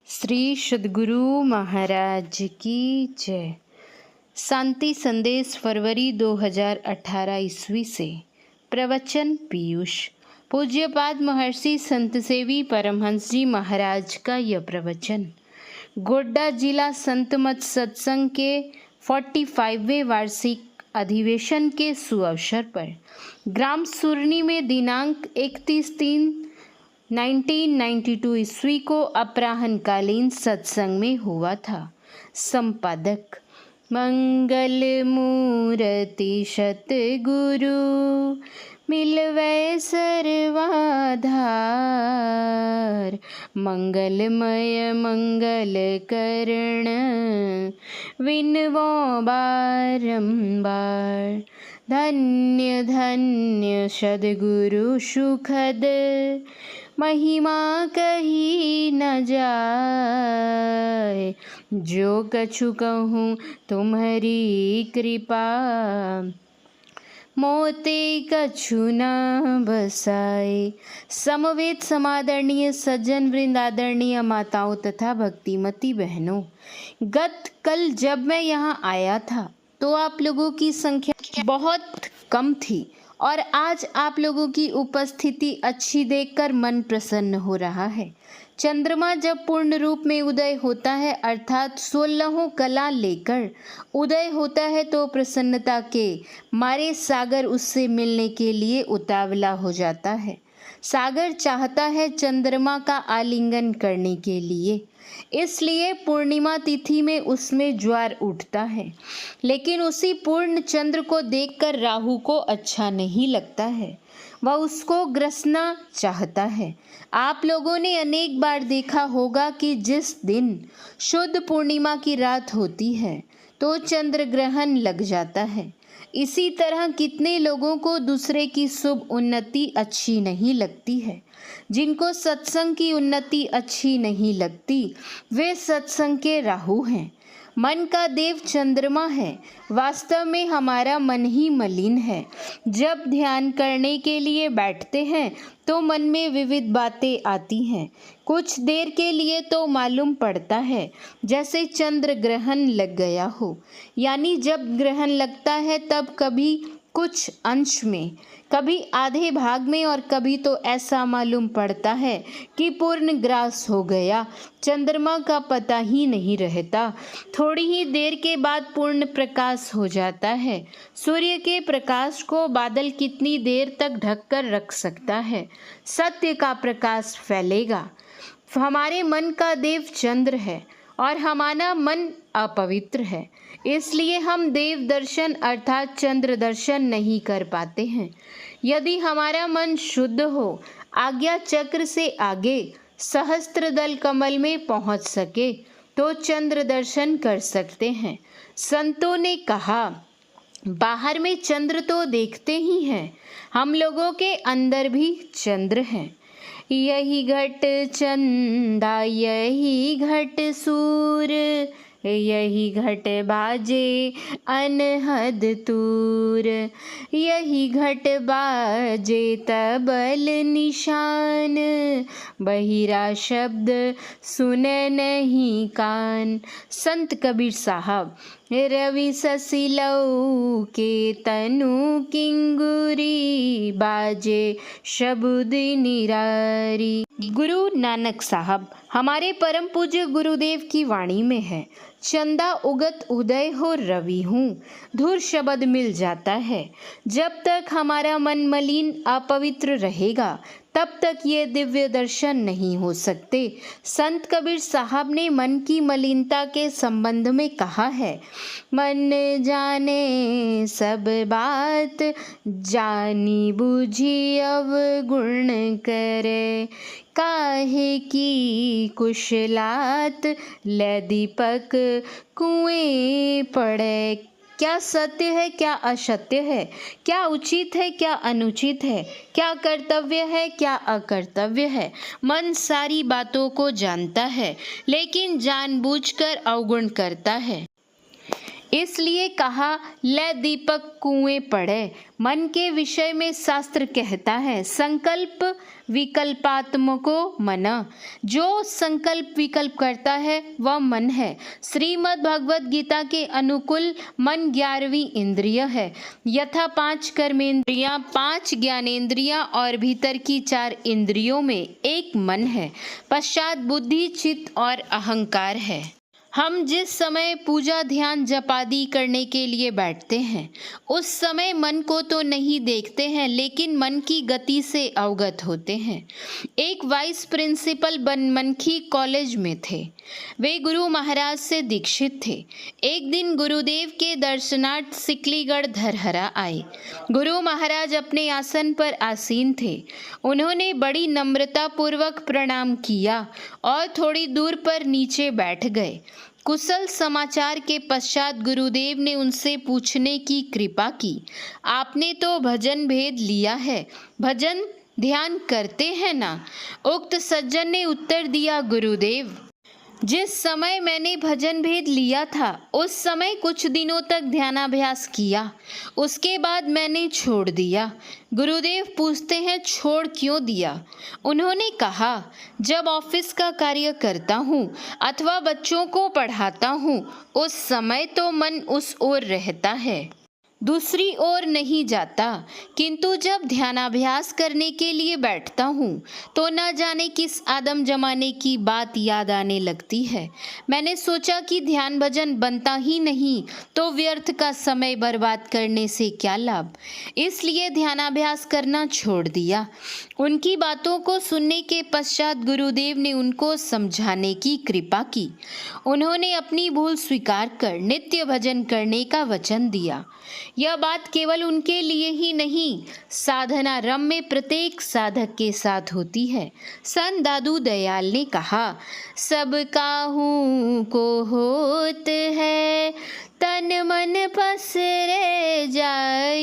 श्री सद्गुरु महाराज की जय। शांति संदेश फरवरी 2018 ईस्वी से। प्रवचन पीयूष। पूज्यपाद महर्षि संत सेवी परमहंस जी महाराज का यह प्रवचन गोड्डा जिला संत मत सत्संग के 45वें वार्षिक अधिवेशन के सुअवसर पर ग्राम सुरनी में दिनांक 31/3/1992 ईस्वी को अपराह्नकालीन सत्संग में हुआ था। संपादक मंगल मूर्ति सतगुरु मिलवै सर्वाधार, मंगलमय मंगल करण विनवो बारंबार। धन्य धन्य सद्गुरु सुखद महिमा कही न जाए, जो कछु कहूँ तुम्हारी कृपा मोते कछु न बसाए। समवेत समादरणीय सज्जन वृंद, आदरणीय माताओं तथा भक्तिमती बहनों, गत कल जब मैं यहाँ आया था तो आप लोगों की संख्या बहुत कम थी और आज आप लोगों की उपस्थिति अच्छी देखकर मन प्रसन्न हो रहा है। चंद्रमा जब पूर्ण रूप में उदय होता है अर्थात 16 कला लेकर उदय होता है तो प्रसन्नता के मारे सागर उससे मिलने के लिए उतावला हो जाता है। सागर चाहता है चंद्रमा का आलिंगन करने के लिए, इसलिए पूर्णिमा तिथि में उसमें ज्वार उठता है। लेकिन उसी पूर्ण चंद्र को देखकर राहु को अच्छा नहीं लगता है, वह उसको ग्रसना चाहता है। आप लोगों ने अनेक बार देखा होगा कि जिस दिन शुद्ध पूर्णिमा की रात होती है तो चंद्र ग्रहण लग जाता है। इसी तरह कितने लोगों को दूसरे की शुभ उन्नति अच्छी नहीं लगती है। जिनको सत्संग की उन्नति अच्छी नहीं लगती वे सत्संग के राहु हैं। मन का देव चंद्रमा है। वास्तव में हमारा मन ही मलिन है। जब ध्यान करने के लिए बैठते हैं तो मन में विविध बातें आती हैं। कुछ देर के लिए तो मालूम पड़ता है जैसे चंद्र ग्रहण लग गया हो, यानी जब ग्रहण लगता है तब कभी कुछ अंश में, कभी आधे भाग में और कभी तो ऐसा मालूम पड़ता है कि पूर्ण ग्रास हो गया। चंद्रमा का पता ही नहीं रहता। थोड़ी ही देर के बाद पूर्ण प्रकाश हो जाता है। सूर्य के प्रकाश को बादल कितनी देर तक ढक कर रख सकता है? सत्य का प्रकाश फैलेगा। हमारे मन का देव चंद्र है और हमारा मन अपवित्र है, इसलिए हम देव दर्शन अर्थात चंद्र दर्शन नहीं कर पाते हैं। यदि हमारा मन शुद्ध हो, आज्ञा चक्र से आगे सहस्त्र दल कमल में पहुंच सके तो चंद्र दर्शन कर सकते हैं। संतों ने कहा, बाहर में चंद्र तो देखते ही हैं, हम लोगों के अंदर भी चंद्र हैं। यही घट चंदा यही घट सूर, यही घट बाजे अनहद तूर। यही घट बाजे तबल निशान, बहिरा शब्द सुने नहीं कान। संत कबीर साहब। रवि ससिलऊ के तनु किंगुरी, बाजे शब्द निरारी। गुरु नानक साहब। हमारे परम पूज्य गुरुदेव की वाणी में है, चंदा उगत उदय हो रवि हूँ, धुर शब्द मिल जाता है। जब तक हमारा मन मलिन अपवित्र रहेगा तब तक ये दिव्य दर्शन नहीं हो सकते। संत कबीर साहब ने मन की मलिनता के संबंध में कहा है, मन जाने सब बात, जानी बूझी अवगुण करे। काहे की कुशलात, ले दीपक कुएं पड़े। क्या सत्य है, क्या असत्य है, क्या उचित है, क्या अनुचित है, क्या कर्तव्य है, क्या अकर्तव्य है, मन सारी बातों को जानता है लेकिन जानबूझकर अवगुण करता है। इसलिए कहा, ले दीपक कुएं पड़े। मन के विषय में शास्त्र कहता है, संकल्प विकल्पात्मको मन। जो संकल्प विकल्प करता है वह मन है। श्रीमद् भगवत गीता के अनुकूल मन 11वीं इंद्रिय है। यथा 5 कर्मेंद्रियां, 5 ज्ञानेंद्रियां और भीतर की 4 इंद्रियों में एक मन है। पश्चात बुद्धि, चित्त और अहंकार है। हम जिस समय पूजा, ध्यान, जपादि करने के लिए बैठते हैं उस समय मन को तो नहीं देखते हैं, लेकिन मन की गति से अवगत होते हैं। एक वाइस प्रिंसिपल बनमनखी कॉलेज में थे। वे गुरु महाराज से दीक्षित थे। एक दिन गुरुदेव के दर्शनार्थ सिकलीगढ़ धरहरा आए। गुरु महाराज अपने आसन पर आसीन थे। उन्होंने बड़ी नम्रता पूर्वक प्रणाम किया और थोड़ी दूर पर नीचे बैठ गए। कुशल समाचार के पश्चात गुरुदेव ने उनसे पूछने की कृपा की, आपने तो भजन भेद लिया है, भजन ध्यान करते हैं ना? उक्त सज्जन ने उत्तर दिया, गुरुदेव, जिस समय मैंने भजन भेद लिया था उस समय कुछ दिनों तक ध्यानाभ्यास किया, उसके बाद मैंने छोड़ दिया। गुरुदेव पूछते हैं, छोड़ क्यों दिया? उन्होंने कहा, जब ऑफिस का कार्य करता हूँ अथवा बच्चों को पढ़ाता हूँ उस समय तो मन उस ओर रहता है, दूसरी ओर नहीं जाता, किंतु जब ध्यानाभ्यास करने के लिए बैठता हूँ तो न जाने किस आदम जमाने की बात याद आने लगती है। मैंने सोचा कि ध्यान भजन बनता ही नहीं तो व्यर्थ का समय बर्बाद करने से क्या लाभ, इसलिए ध्यानाभ्यास करना छोड़ दिया। उनकी बातों को सुनने के पश्चात गुरुदेव ने उनको समझाने की कृपा की। उन्होंने अपनी भूल स्वीकार कर नित्य भजन करने का वचन दिया। यह बात केवल उनके लिए ही नहीं, साधना रम में प्रत्येक साधक के साथ होती है। संत दादू दयाल ने कहा, सब काहू को होत है, तन मन पसरे जाई,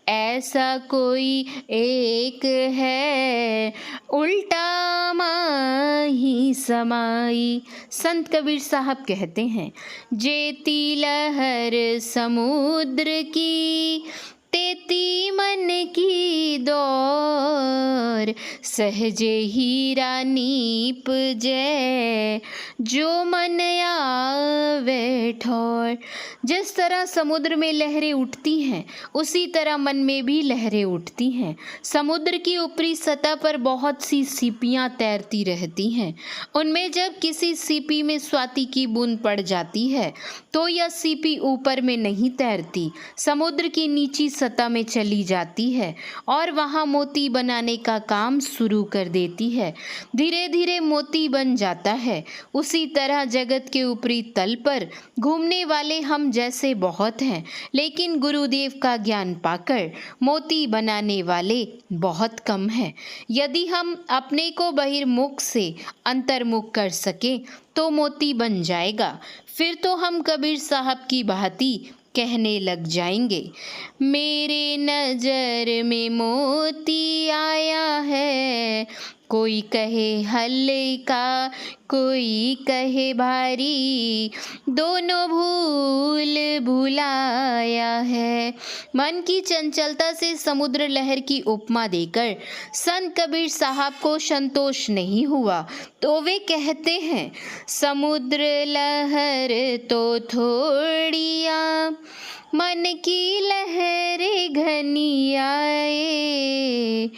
ऐसा कोई एक है, उल्टा माही समाई। संत कबीर साहब कहते हैं, जेती लहर समुद्र की, तेती मन की दौर, सहजे हीरा नीप जय, जो मन आवे ठौर। जिस तरह समुद्र में लहरें उठती हैं उसी तरह मन में भी लहरें उठती हैं। समुद्र की ऊपरी सतह पर बहुत सी सीपियाँ तैरती रहती हैं। उनमें जब किसी सीपी में स्वाति की बूंद पड़ जाती है तो यह सीपी ऊपर में नहीं तैरती, समुद्र की नीची सतह में चली जाती है और वहाँ मोती बनाने का काम शुरू कर देती है। धीरे धीरे मोती बन जाता है। उसी तरह जगत के ऊपरी तल पर घूमने वाले हम जैसे बहुत हैं, लेकिन गुरुदेव का ज्ञान पाकर मोती बनाने वाले बहुत कम हैं। यदि हम अपने को बहिर्मुख से अंतर्मुख कर सकें तो मोती बन जाएगा। फिर तो हम कबीर साहब की भांति कहने लग जाएंगे, मेरे नजर में मोती आया है, कोई कहे हल्का कोई कहे भारी, दोनों भूल भुलाया है। मन की चंचलता से समुद्र लहर की उपमा देकर संत कबीर साहब को संतोष नहीं हुआ तो वे कहते हैं, समुद्र लहर तो थोड़िया, मन की लहरें घनी आए,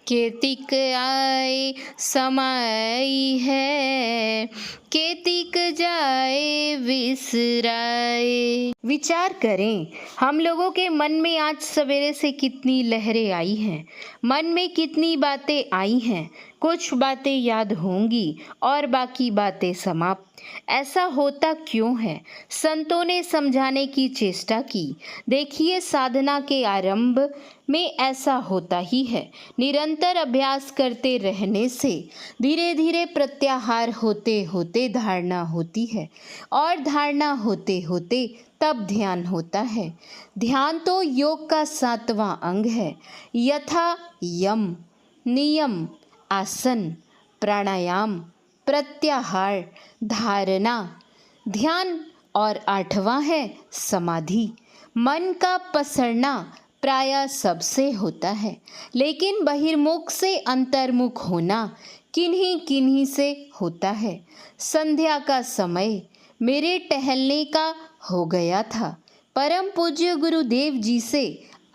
केतिक आए समाई है, केतिक जाए विसराए। विचार करें, हम लोगों के मन में आज सवेरे से कितनी लहरें आई हैं, मन में कितनी बातें आई हैं। कुछ बातें याद होंगी और बाकी बातें समाप्त। ऐसा होता क्यों है? संतों ने समझाने की चेष्टा की। देखिए, साधना के आरंभ में ऐसा होता ही है। निरंतर अभ्यास करते रहने से धीरे धीरे प्रत्याहार होते होते धारणा होती है और धारणा होते होते तब ध्यान होता है। ध्यान तो योग का 7वां अंग है। यथा यम, नियम, आसन, प्राणायाम, प्रत्याहार, धारणा। ध्यान और 8वां है समाधि। मन का पसरना प्रायः सबसे होता है, लेकिन बहिर्मुख से अंतर्मुख होना किन्हीं किन्हीं से होता है। संध्या का समय मेरे टहलने का हो गया था। परम पूज्य गुरुदेव जी से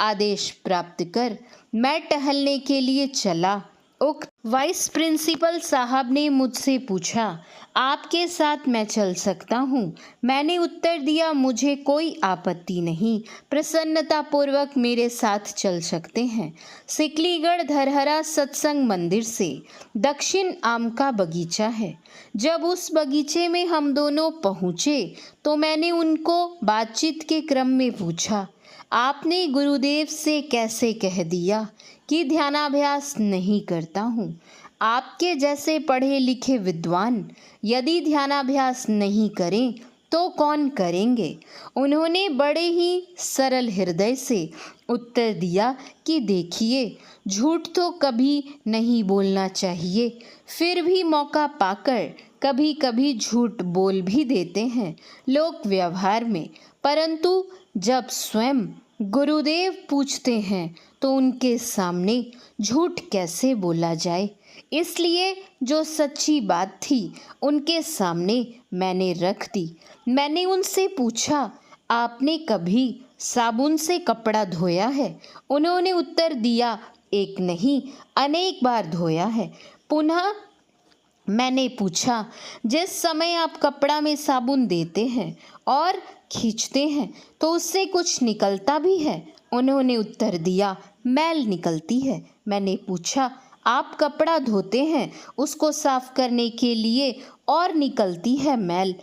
आदेश प्राप्त कर मैं टहलने के लिए चला। उक्त वाइस प्रिंसिपल साहब ने मुझसे पूछा, आपके साथ मैं चल सकता हूँ? मैंने उत्तर दिया, मुझे कोई आपत्ति नहीं, प्रसन्नतापूर्वक मेरे साथ चल सकते हैं। सिकलीगढ़ धरहरा सत्संग मंदिर से दक्षिण आम का बगीचा है। जब उस बगीचे में हम दोनों पहुँचे तो मैंने उनको बातचीत के क्रम में पूछा, आपने गुरुदेव से कैसे कह दिया कि ध्यानाभ्यास नहीं करता हूँ? आपके जैसे पढ़े लिखे विद्वान यदि ध्यानाभ्यास नहीं करें तो कौन करेंगे? उन्होंने बड़े ही सरल हृदय से उत्तर दिया कि देखिए, झूठ तो कभी नहीं बोलना चाहिए, फिर भी मौका पाकर कभी कभी झूठ बोल भी देते हैं लोग व्यवहार में, परंतु जब स्वयं गुरुदेव पूछते हैं तो उनके सामने झूठ कैसे बोला जाए। इसलिए जो सच्ची बात थी उनके सामने मैंने रख दी। मैंने उनसे पूछा, आपने कभी साबुन से कपड़ा धोया है? उन्होंने उत्तर दिया, एक नहीं अनेक बार धोया है। पुनः मैंने पूछा, जिस समय आप कपड़ा में साबुन देते हैं और खींचते हैं तो उससे कुछ निकलता भी है? उन्होंने उत्तर दिया, मैल निकलती है। मैंने पूछा, आप कपड़ा धोते हैं उसको साफ करने के लिए और निकलती है मैल,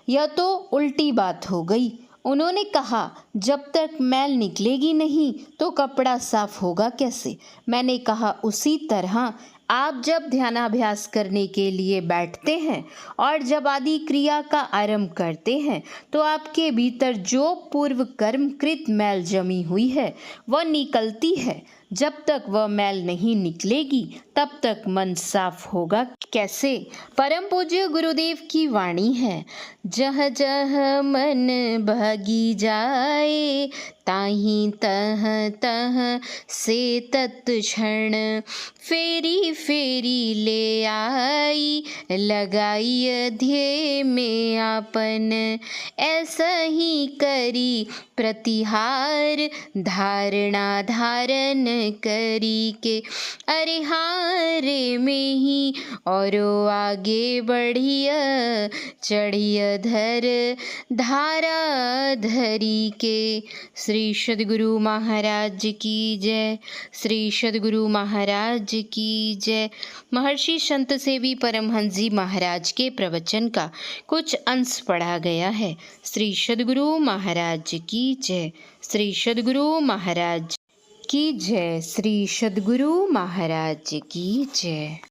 यह तो उल्टी बात हो गई। उन्होंने कहा, जब तक मैल निकलेगी नहीं तो कपड़ा साफ होगा कैसे? मैंने कहा, उसी तरह आप जब ध्यानाभ्यास करने के लिए बैठते हैं और जब आदि क्रिया का आरंभ करते हैं तो आपके भीतर जो पूर्व कर्मकृत मैल जमी हुई है वह निकलती है। जब तक वह मैल नहीं निकलेगी तब तक मन साफ होगा कैसे? परम पूज्य गुरुदेव की वाणी है, जह जह मन भागी जाए ताहि तह तह से तत्क्षण फेरी फेरी ले आई लगाई ध्येय में आपन ऐसा ही करी प्रतिहार धारणा धारण करी के अरे हारे में ही और आगे बढ़िया चढ़िया धर धारा धरी के। श्री सद्गुरु महाराज की जय। श्री सद्गुरु महाराज की जय। महर्षि संत सेवी परमहंस जी महाराज के प्रवचन का कुछ अंश पढ़ा गया है। श्री सद्गुरु महाराज की जय। श्री सद्गुरु महाराज की जय। श्री सद्गुरु महाराज की जय।